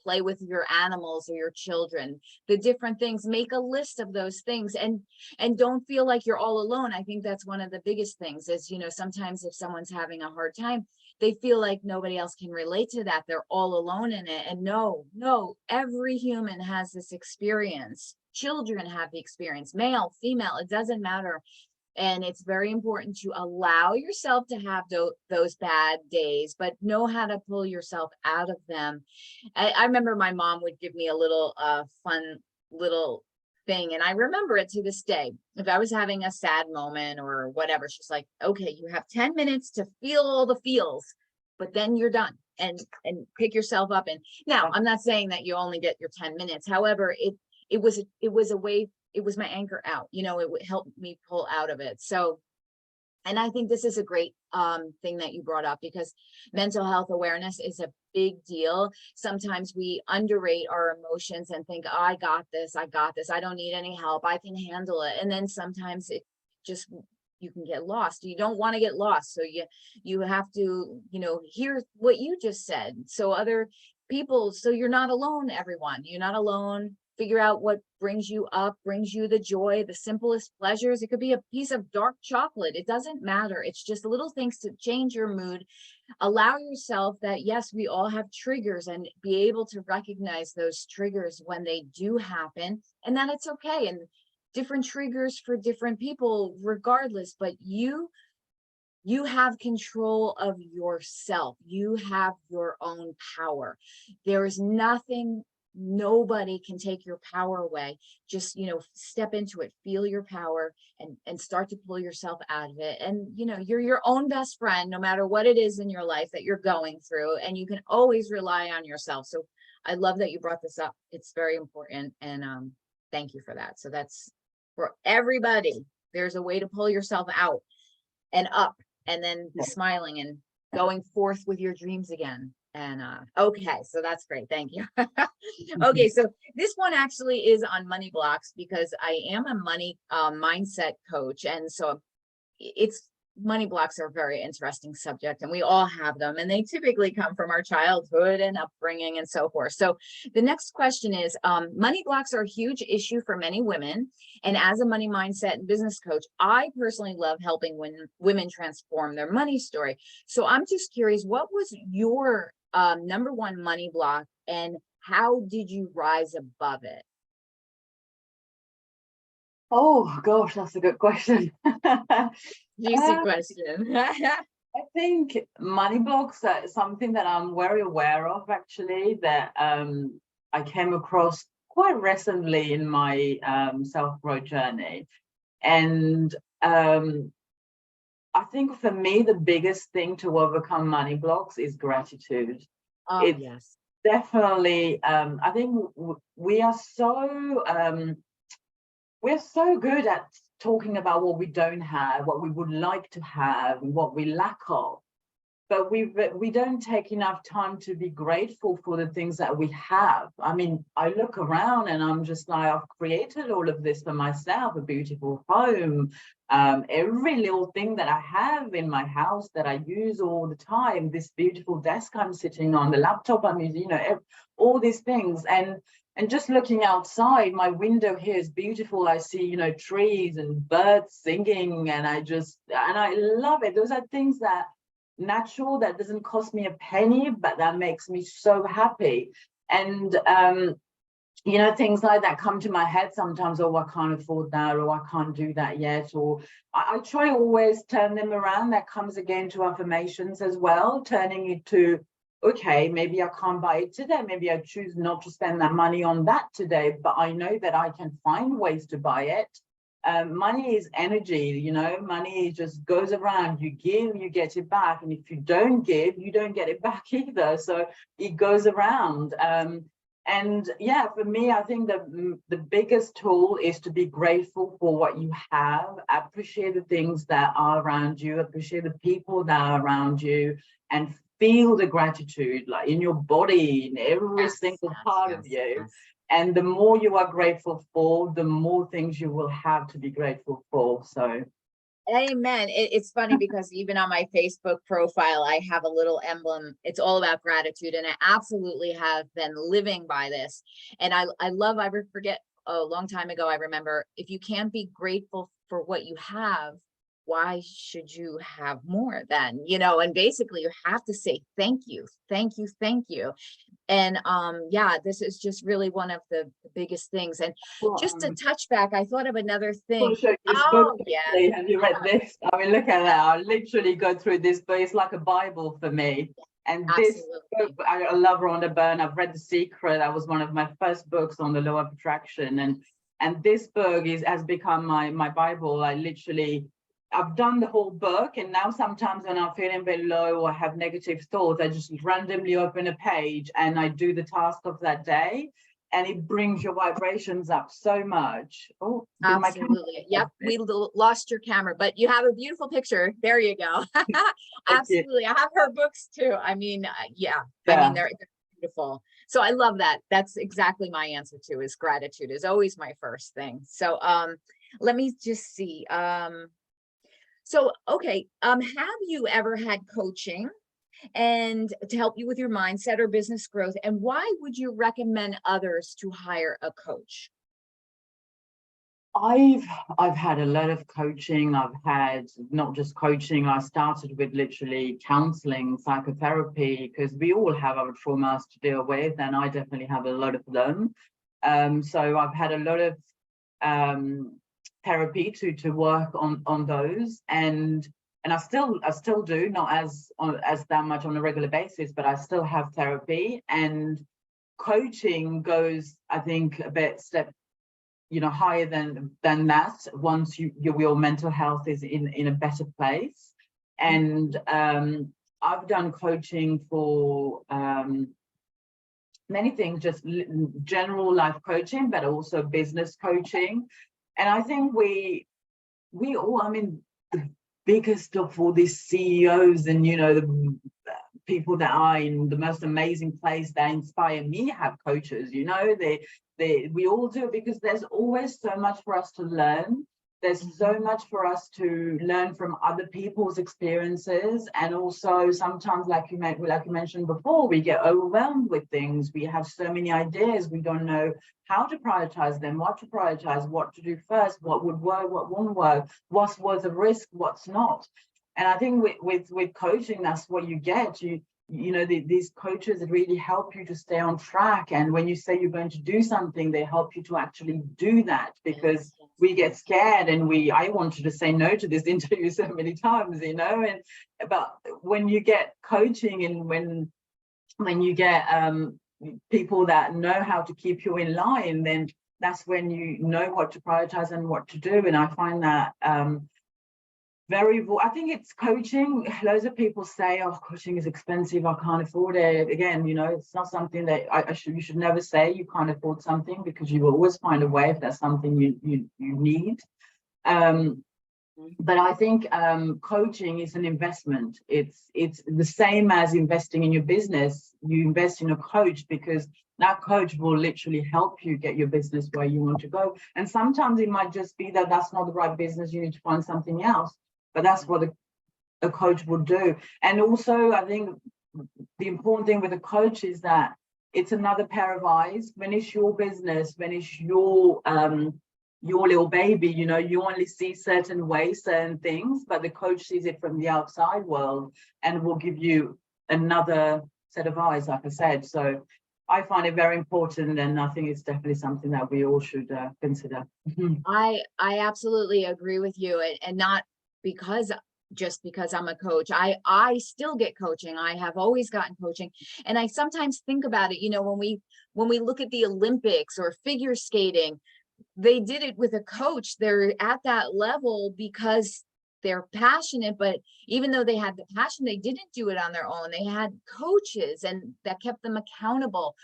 play with your animals or your children, the different things, make a list of those things, and don't feel like you're all alone. I think that's one of the biggest things is, sometimes if someone's having a hard time, they feel like nobody else can relate to that, they're all alone in it. And no, every human has this experience. Children have the experience, male, female, it doesn't matter. And it's very important to allow yourself to have those bad days, but know how to pull yourself out of them. I remember my mom would give me a little fun little thing, and I remember it to this day. If I was having a sad moment or whatever, she's like, okay, you have 10 minutes to feel all the feels, but then you're done, and pick yourself up. And now I'm not saying that you only get your 10 minutes. However, it was a way, it was my anchor out, it would help me pull out of it. So, and I think this is a great thing that you brought up, because mental health awareness is a big deal. Sometimes we underrate our emotions and think, oh, I got this, I don't need any help, I can handle it. And then sometimes it just, you can get lost. You don't want to get lost. So you have to, hear what you just said. So other people, so you're not alone, everyone. You're not alone. Figure out what brings you up, brings you the joy, the simplest pleasures. It could be a piece of dark chocolate. It doesn't matter. It's just little things to change your mood. Allow yourself that, yes, we all have triggers, and be able to recognize those triggers when they do happen, and that it's okay. And different triggers for different people, regardless, but you have control of yourself. You have your own power. There is nothing, nobody can take your power away. Just, step into it, feel your power, and start to pull yourself out of it. And, you're your own best friend, no matter what it is in your life that you're going through, and you can always rely on yourself. So I love that you brought this up. It's very important. And thank you for that. So that's for everybody. There's a way to pull yourself out and up, and then be smiling and going forth with your dreams again. And okay, so that's great. Thank you. Okay, so this one actually is on money blocks, because I am a money mindset coach. And so it's, money blocks are a very interesting subject, and we all have them, and they typically come from our childhood and upbringing and so forth. So the next question is, money blocks are a huge issue for many women, and as a money mindset and business coach, I personally love helping women transform their money story. So I'm just curious, what was your number one money block, and how did you rise above it? Oh gosh, that's a good question. Juicy question. I think money blocks are something that I'm very aware of, actually, that I came across quite recently in my self-growth journey. And I think for me, the biggest thing to overcome money blocks is gratitude. Oh, It's yes. definitely, I think we are so we're so good at talking about what we don't have, what we would like to have, and what we lack of. But we don't take enough time to be grateful for the things that we have. I mean, I look around and I'm just like, I've created all of this for myself, a beautiful home, every little thing that I have in my house that I use all the time, this beautiful desk I'm sitting on, the laptop I'm using, all these things. And just looking outside, my window here is beautiful. I see, trees and birds singing, and I love it. Those are things that natural, that doesn't cost me a penny, but that makes me so happy. And things like that come to my head sometimes. Oh, I can't afford that, or I can't do that yet. Or I try always turn them around. That comes again to affirmations as well, turning it to, okay, maybe I can't buy it today. Maybe I choose not to spend that money on that today, but I know that I can find ways to buy it. Money is energy, money just goes around. You give, you get it back. And if you don't give, you don't get it back either. So it goes around. And yeah, for me, I think the biggest tool is to be grateful for what you have, appreciate the things that are around you, appreciate the people that are around you, and feel the gratitude like in your body, in every single part of you. Yes. And the more you are grateful for, the more things you will have to be grateful for. So Amen. It's funny because even on my Facebook profile, I have a little emblem. It's all about gratitude. And I absolutely have been living by this. And I forget a long time ago, I remember, if you can't be grateful for what you have, why should you have more then? And basically you have to say, thank you, thank you, thank you. And yeah, this is just really one of the biggest things. And just to touch back, I thought of another thing. I'll show you this book. Have you read this? I mean, look at that. I literally go through this book. It's like a Bible for me. And this book, I love Rhonda Byrne. I've read The Secret. That was one of my first books on the law of attraction. And this book has become my Bible. I've done the whole book, and now sometimes when I'm feeling a bit low or have negative thoughts, I just randomly open a page and I do the task of that day, and it brings your vibrations up so much. Oh, absolutely. Yep, we lost your camera, but you have a beautiful picture. There you go. Absolutely. I have her books too. I mean, yeah. I mean, they're beautiful. So I love that. That's exactly my answer too, is gratitude is always my first thing. So let me just see. So, okay, have you ever had coaching and to help you with your mindset or business growth? And why would you recommend others to hire a coach? I've had a lot of coaching. I've had not just coaching. I started with literally counseling, psychotherapy, because we all have our traumas to deal with, and I definitely have a lot of them. So I've had a lot of therapy to work on those, and I still do, not as that much on a regular basis, but I still have therapy. And coaching goes, I think, a bit step higher than that once your mental health is in a better place. And I've done coaching for many things, just general life coaching, but also business coaching. And I think we all, I mean, the biggest of all these CEOs and, the people that are in the most amazing place that inspire me have coaches, we all do, because there's always so much for us to learn. There's so much for us to learn from other people's experiences. And also sometimes, like you mentioned before, we get overwhelmed with things. We have so many ideas. We don't know how to prioritize them, what to prioritize, what to do first, what would work, what won't work, what's worth a risk, what's not. And I think with coaching, that's what you get. These coaches really help you to stay on track. And when you say you're going to do something, they help you to actually do that, because we get scared and I wanted to say no to this interview so many times, but when you get coaching and when you get people that know how to keep you in line, then that's when you know what to prioritize and what to do. And I find that I think it's coaching. Loads of people say, oh, coaching is expensive, I can't afford it. Again, it's not something that you should never say you can't afford something, because you will always find a way if there's something you need. But I think coaching is an investment. It's the same as investing in your business. You invest in a coach because that coach will literally help you get your business where you want to go. And sometimes it might just be that that's not the right business. You need to find something else. But that's what a coach will do. And also, I think the important thing with a coach is that it's another pair of eyes. When it's your business, when it's your little baby, you only see certain ways, certain things, but the coach sees it from the outside world and will give you another set of eyes, like I said. So I find it very important, and I think it's definitely something that we all should consider. I absolutely agree with you, and not because just because I'm a coach. I still get coaching. I have always gotten coaching, and I sometimes think about it, when we look at the Olympics or figure skating, they did it with a coach. They're at that level because they're passionate, but even though they had the passion, they didn't do it on their own. They had coaches and that kept them accountable,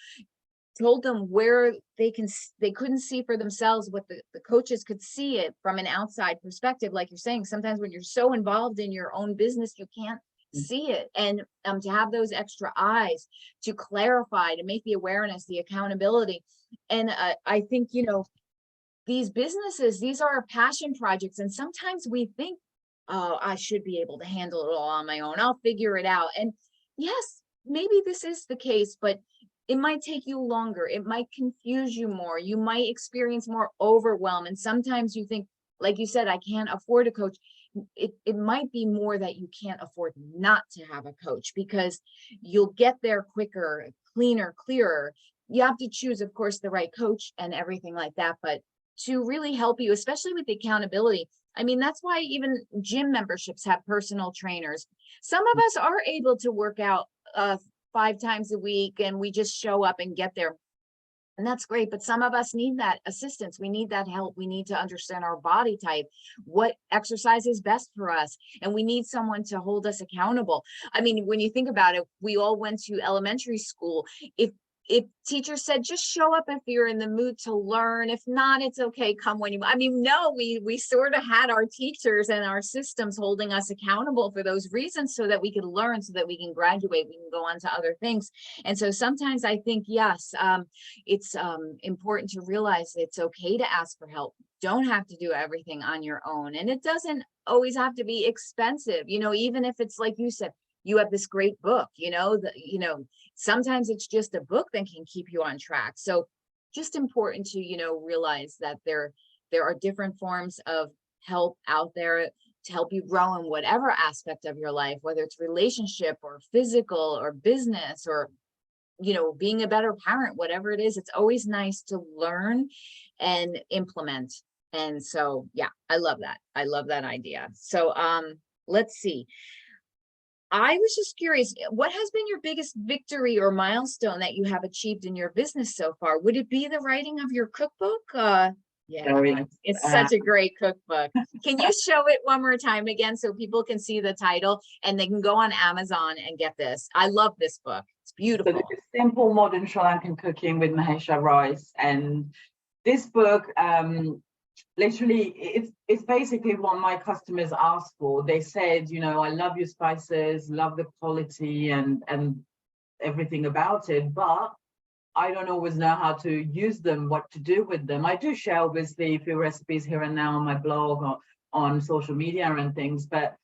told them where they couldn't see for themselves what the coaches could see it from an outside perspective. Like you're saying, sometimes when you're so involved in your own business, you can't see it. And to have those extra eyes to clarify, to make the awareness, the accountability. And I think, these businesses, these are passion projects. And sometimes we think, oh, I should be able to handle it all on my own. I'll figure it out. And yes, maybe this is the case, but it might take you longer. It might confuse you more. You might experience more overwhelm. And sometimes you think, like you said, I can't afford a coach. It might be more that you can't afford not to have a coach, because you'll get there quicker, cleaner, clearer. You have to choose, of course, the right coach and everything like that, but to really help you, especially with the accountability. I mean, that's why even gym memberships have personal trainers. Some of us are able to work out 5 times a week and we just show up and get there. And that's great. But some of us need that assistance. We need that help. We need to understand our body type, what exercise is best for us. And we need someone to hold us accountable. I mean, when you think about it, we all went to elementary school. If teachers said, just show up if you're in the mood to learn, if not, it's okay, come when you, I mean, no, we sort of had our teachers and our systems holding us accountable for those reasons, so that we could learn, so that we can graduate, we can go on to other things. And so sometimes I think, yes, it's important to realize it's okay to ask for help. Don't have to do everything on your own, and it doesn't always have to be expensive, even if it's like you said, you have this great book, sometimes it's just a book that can keep you on track. So just important to, realize that there are different forms of help out there to help you grow in whatever aspect of your life, whether it's relationship or physical or business or, being a better parent, whatever it is. It's always nice to learn and implement. And so, yeah, I love that. I love that idea. So, let's see. I was just curious, what has been your biggest victory or milestone that you have achieved in your business so far? Would it be the writing of your cookbook? Yeah, it's such a great cookbook. Can you show it one more time again so people can see the title and they can go on Amazon and get this? I love this book. It's beautiful. So this is Simple Modern Sri Lankan Cooking with Mahesha Rice. And this book, literally, it's basically what my customers asked for. They said, I love your spices, love the quality and everything about it, but I don't always know how to use them, what to do with them. I do share obviously a few recipes here and now on my blog or on social media and things, but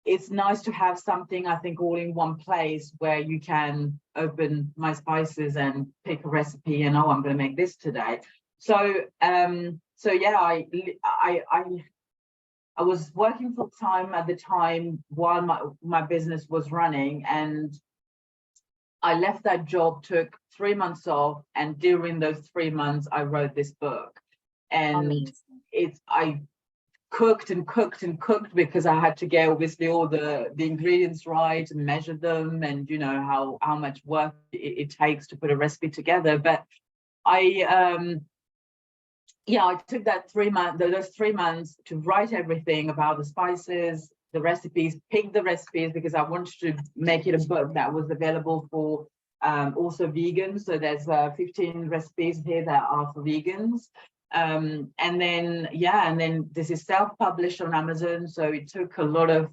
it's nice to have something, I think, all in one place where you can open my spices and pick a recipe and, oh, I'm going to make this today. So yeah, I was working full time at the time while my business was running, and I left that job, took 3 months off, and during those 3 months, I wrote this book. And I cooked and cooked and cooked because I had to get obviously all the ingredients right and measure them, and how much work it takes to put a recipe together. But I took that 3 months, those 3 months to write everything about the spices, the recipes, pick the recipes, because I wanted to make it a book that was available for also vegans. So there's 15 recipes here that are for vegans. And then this is self-published on Amazon. So it took a lot of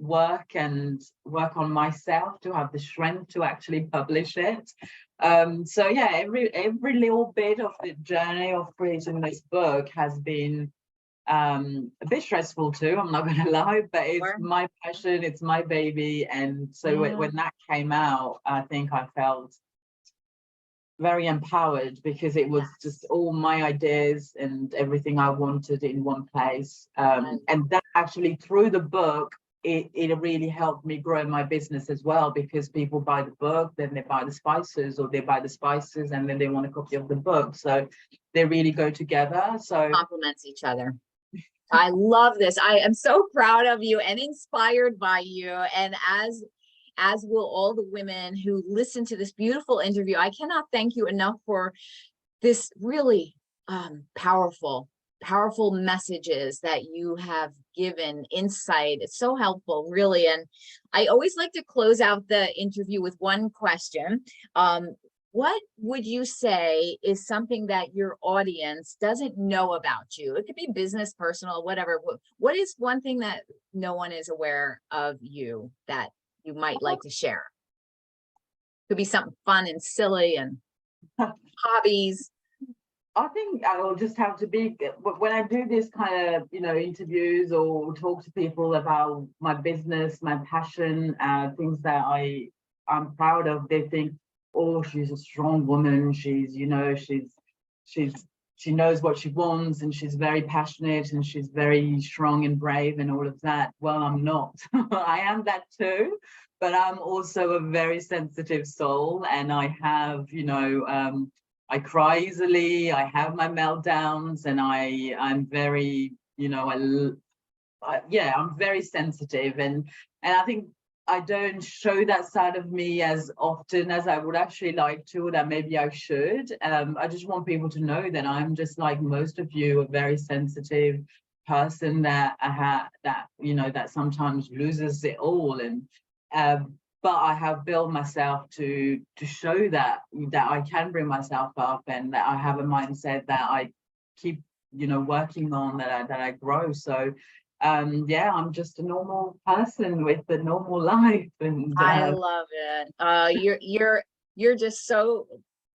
work on myself to have the strength to actually publish it. So yeah, every little bit of the journey of creating this book has been a bit stressful too, I'm not gonna lie, but it's my passion, it's my baby. And so when that came out, I think I felt very empowered, because it was just all my ideas and everything I wanted in one place. And that actually, through the book, it really helped me grow my business as well, because people buy the book, then they buy the spices, or they buy the spices and then they want a copy of the book. So they really go together. So Complements each other. I love this. I am so proud of you and inspired by you. And as will all the women who listen to this beautiful interview. I cannot thank you enough for this really powerful messages that you have given, insight. It's so helpful, really. And I always like to close out the interview with one question. What would you say is something that your audience doesn't know about you? It could be business, personal, whatever. What is one thing that no one is aware of you that you might like to share? Could be something fun and silly and hobbies. I think I will just have to be, when I do this kind of, interviews or talk to people about my business, my passion, things that I'm proud of, they think, oh, she's a strong woman. She's, she knows what she wants, and she's very passionate, and she's very strong and brave and all of that. Well, I'm not. I am that too, but I'm also a very sensitive soul, and I have, I cry easily. I have my meltdowns, and I'm very, I'm very sensitive, and I think I don't show that side of me as often as I would actually like to, that maybe I should. I just want people to know that I'm just like most of you, a very sensitive person that that sometimes loses it all. And but I have built myself to show that I can bring myself up, and that I have a mindset that I keep working on, that I grow. So I'm just a normal person with a normal life. And I love it. You're just so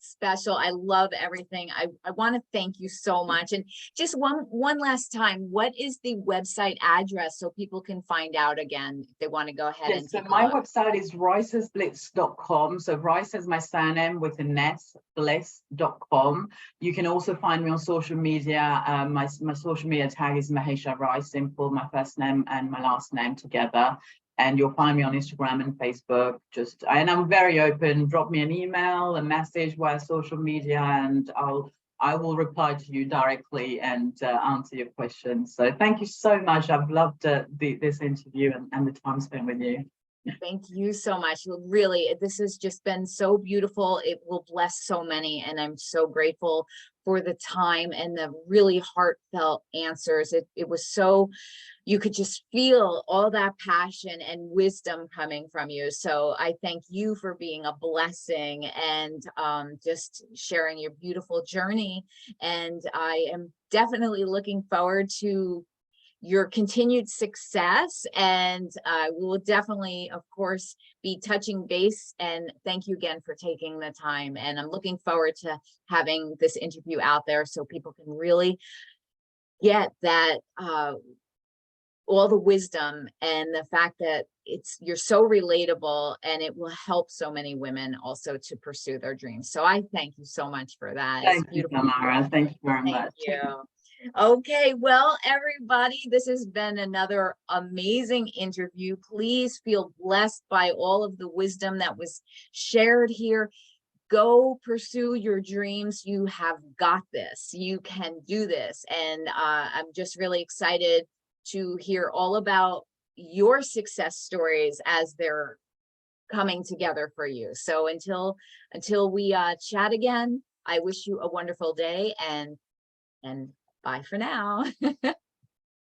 special. I love everything. I want to thank you so much. And just one last time, what is the website address so people can find out again if they want to go ahead and take so my a look? website is ricesblitz.com. So Rice is my surname with an S, bliss.com. You can also find me on social media. My social media tag is Mahesha Rice, simple, my first name and my last name together. And you'll find me on Instagram and Facebook. And I'm very open. Drop me an email, a message via social media, and I will reply to you directly and answer your questions. So thank you so much. I've loved this interview and the time spent with you. Thank you so much. Really, this has just been so beautiful. It will bless so many, and I'm so grateful for the time and the really heartfelt answers. It was so, you could just feel all that passion and wisdom coming from you. So I thank you for being a blessing and just sharing your beautiful journey. And I am definitely looking forward to your continued success, and we will definitely, of course, be touching base. And thank you again for taking the time. And I'm looking forward to having this interview out there so people can really get that all the wisdom, and the fact that you're so relatable, and it will help so many women also to pursue their dreams. So I thank you so much for that. Thank you, Tamara. Thank you very much. Thank you. Okay, well, everybody, this has been another amazing interview. Please feel blessed by all of the wisdom that was shared here. Go pursue your dreams. You have got this. You can do this. And I'm just really excited to hear all about your success stories as they're coming together for you. So until we chat again, I wish you a wonderful day, and bye for now.